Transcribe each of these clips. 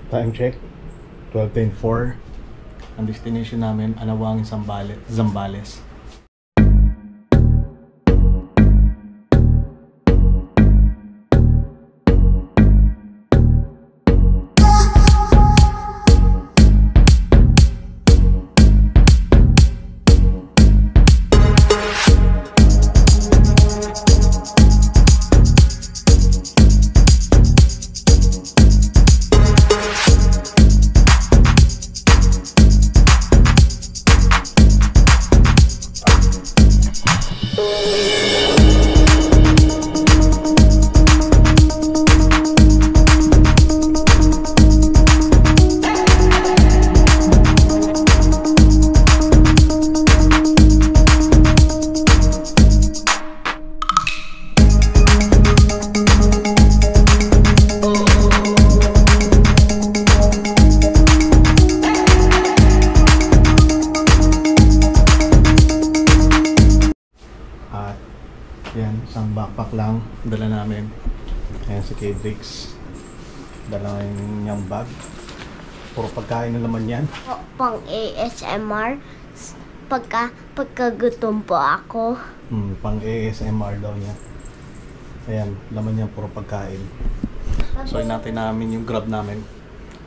Time check 12:04. Ang destination namin, Anawangin, Zambales. Yan, isang backpack lang dala namin. Ayan si K-Drix, dala niyang bag, puro pagkain na naman yan. Pang ASMR pagkagutom po ako. Pang ASMR daw niya. Ayan, laman niya puro pagkain. So natin namin yung Grab namin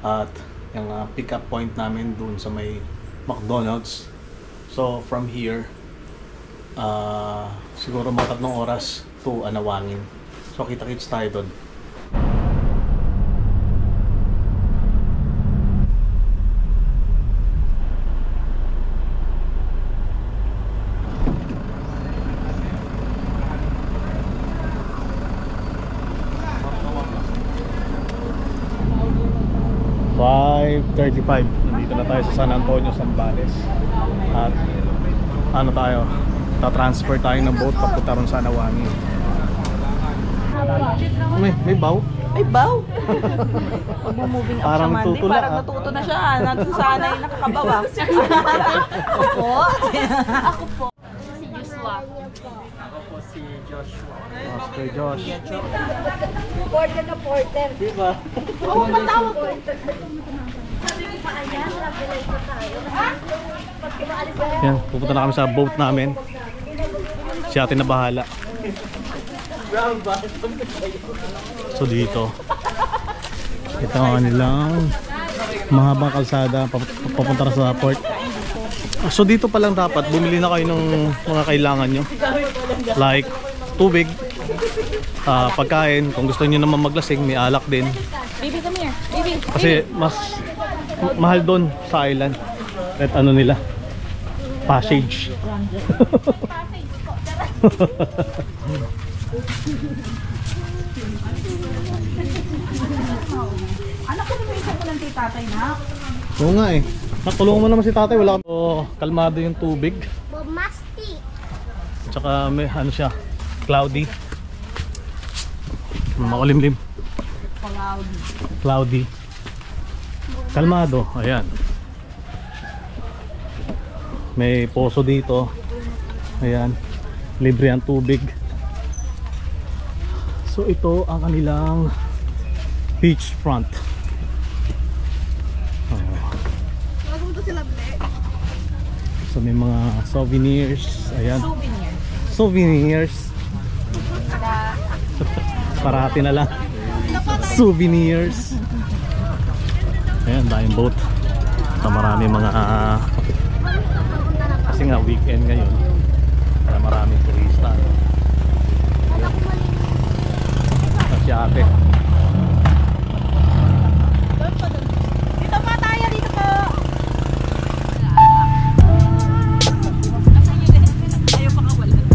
at yung pick up point namin dun sa may McDonald's. So from here siguro mga 3 oras to Anawangin. So kita-kits tayo doon. Nandito na tayo sa San Antonio, Zambales. At ano tayo? Ta-transfer tayo ng boat papunta ron sa Anawangin. May baw? Ay, baw! Pag moving up parang siya, Mandy, parang natuto na siya. Nagsasanay na kakabawa. Ako po? Ako po. Si Joshua. Ako po si Joshua. Oscar Josh. Porter na porter. Diba? Oo, matawag ko. Yan, pupunta na kami sa boat namin. Si ate na bahala. So dito, ito ang kanilang mahabang kalsada papunta sa port. So dito pa lang dapat bumili na kayo ng mga kailangan nyo, like tubig, pagkain. Kung gusto nyo naman maglasing, may alak din. Baby, come here. Baby. Kasi mas mahal doon sa island. At ano nila, passage. Anak ko naman isa ko lang kay tatay na. Oo nga eh. Nakulungan mo naman si tatay. Wala so, kalmado yung tubig. Bumasti. Tsaka may ano siya, cloudy. Makulimlim. Cloudy. Kalmado. Ayan. May poso dito. Ayan. Libre ang tubig. So ito ang kanilang beach front. So may mga souvenirs. Ayan. Souvenirs. Parati na lang. Souvenirs. Ayan, daming boat. So marami mga kasi nga weekend ngayon. Kaya maraming turista. Si ate. Dito pa tayo, dito po. Ayaw pa kawalan.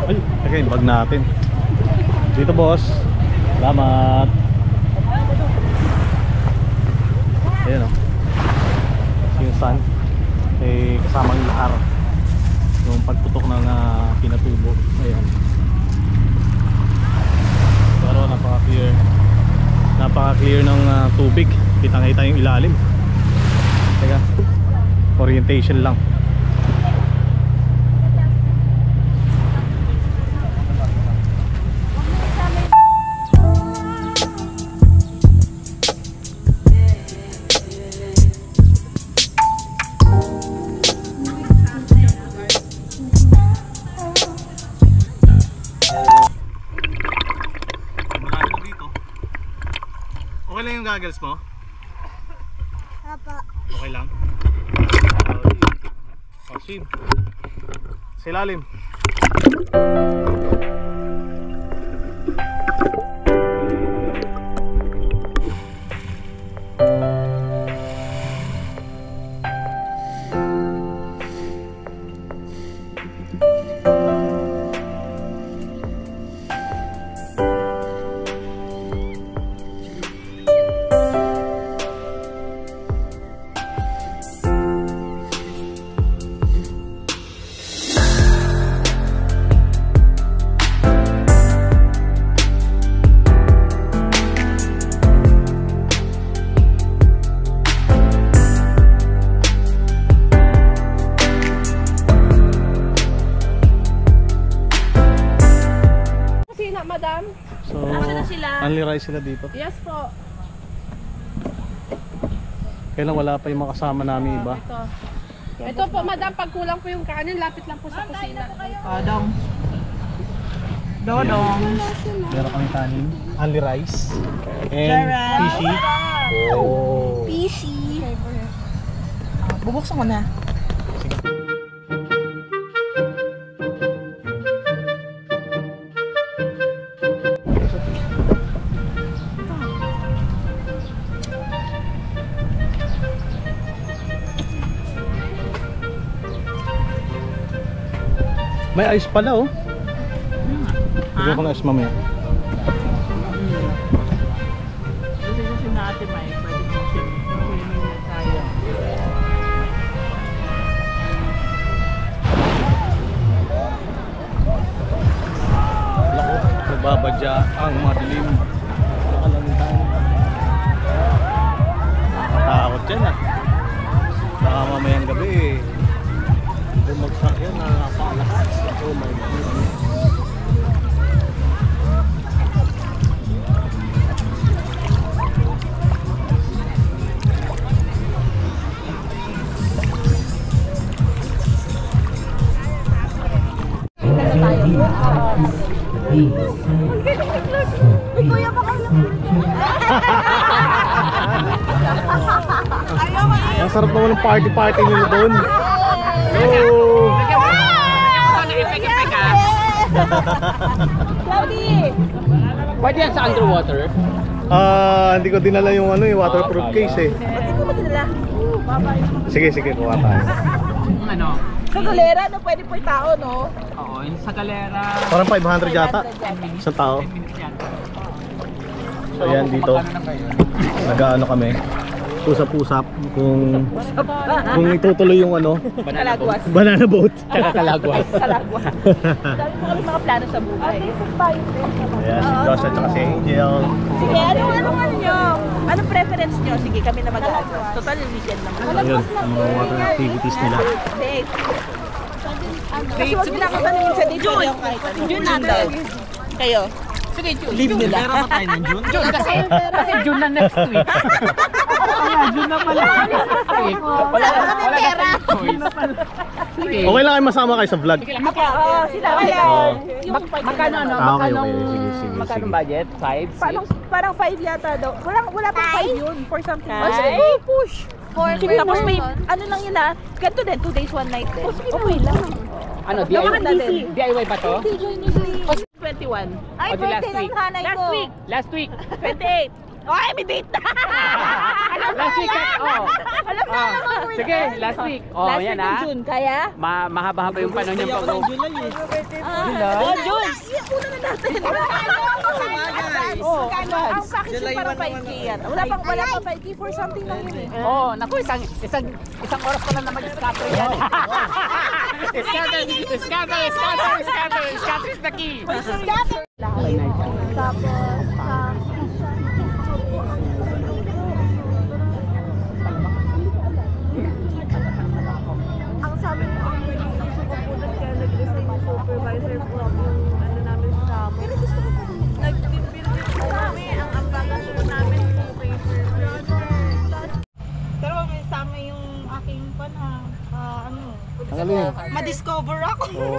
Ay, okay, yung bag natin. Dito boss. Salamat. Ayan o. Yung sun. Eh, kasamang lahar. Yung pagputok ng pinatubo. Ayan. Pero napaka-clear. Napaka-clear ng tubig. Kitang-kita yung ilalim. Teka. Orientation lang. Okay lang yung goggles mo? Papa. Okay lang? Oh, swim. Sa ilalim. Madam? So, Nasaan na sila? only rice sila dito. Yes po. Kailan wala pa yung makasama namin iba. Ito po, madam, pag kulang po yung kanin, lapit lang po sa kusina. Dong. Dodong. Meron kami kanin. Only rice. And Sharon. fishy. Oh. Fishy. Bubuksan mo na. May ice pala oh. Bigyan ko ng ice mamaya. Kasi natin may pwede mo siya. Pwede tayo. Lako, nagbabadya ang madilim. Nakalangitan. Nakatakot dyan ah. Baka mamayang gabi eh. Bumagsak yan, nakakalakas. Oh my God. Ang sarap naman ng party-party nila doon. Oh! Pwede yan sa underwater? Hindi ko dinala yung ano, yung waterproof case eh. Hindi mo dinala. Sige, kuha tayo. Ano? Sa galera, no? Pwede po yung tao, no? Oo, yung sa galera. Parang 500 yata. Isang tao. 10 minutes yan. So yan dito. Magkano na kayo? Nag-ano kami. Pusap-pusap kung itutuloy yung ano, Kalagwas. banana boat. Tsaka kalagwas. Kalagwas. Dami po kami mga plano sa buhay. Ayan, si Josh at saka si Angel. Sige, anong ano nyo? Anong preference nyo? Sige, kami na mag-aagos. Total, weekend naman. Ayun, ang mga water activities nila. Date. Kasi huwag nila ako tanungin sa date. June! June daw. Kayo? Sige, June. Leave nila. Meron ba tayo ng June? June kasi June na next week. June na pala. Wala kami pera. Sige. Okay lang kayo masama kayo sa vlog. Oo, sila kaya. Magkano ano? Okay, Magkano sige. magkano budget? 5? Parang 5 yata daw. Wala pang 5 yun. For something. Ay? Sige, go, push. Sige, tapos may, ano lang yun ah. Ganito din, 2 days, 1 night din. Okay lang. Ano? Naman din. DIY ba to? 21. Ay, O, di last birthday ng week. hanay ko. Last week. Last week. 28. Ay, may date na! Last week, oh. Alam na naman mo Sige, last week. Oh, Last yan week ng June, kaya? Mahaba-haba yung panahon niyang pag June? June! Una na natin. Oh, ang package yung para 5K yan. Wala pa 5K for something lang yun eh. Oh, naku, isang oras pa lang na mag-scatter yan. Scatter is the key. Ang sabi ko, ang gusto ko po doon kaya nag-resign yung supervisor po yung ano namin sa kamo. Nag-build po kami, ang ambassador namin yung paper. Pero may sama yung aking Ang galing. ma-discover ako. Oo.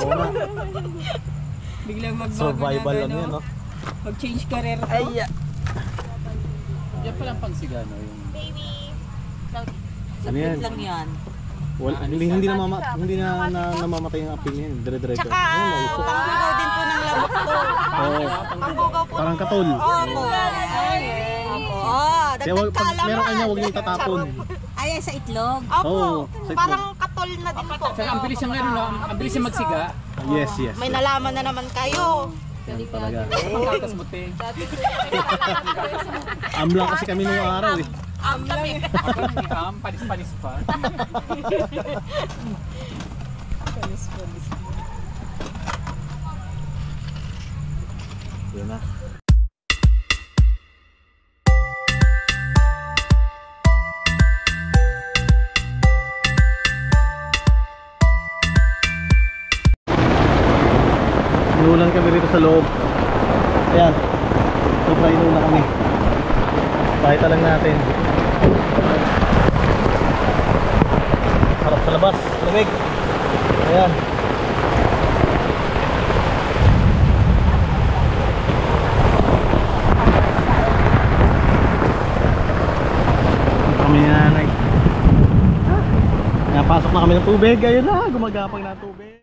Biglang magbago Survival lang yan, no? Mag-change career. Ay, Yan palang pangsigano yung... baby. Ano yan? lang yan. Hindi na namamatay yung apil niya. Dire-diretso. Tsaka, pangbugaw din po ng lamok ko. Oo. Pangbugaw po. Parang katol. Opo. Oh, Kaya meron kanya, huwag niyo itatapon. Ay, sa itlog? Oo, Opo. sa itlog. Parang katol na din po. Tsaka ang bilis yung ano, no? Ang bilis yung magsiga. Yes, yes. May nalaman na naman kayo. Yan talaga. Pangkatas buti. Amlang kasi kami nung araw eh. Panis-panis pa. Yan na. Inulan kami rito sa loob. Ayan. Sobra inulan kami. Pakita lang natin. Harap sa labas. Lamig. Ayan. Ito kami ni nanay. Napasok na kami ng tubig. Ayun na. Gumagapang na ang tubig.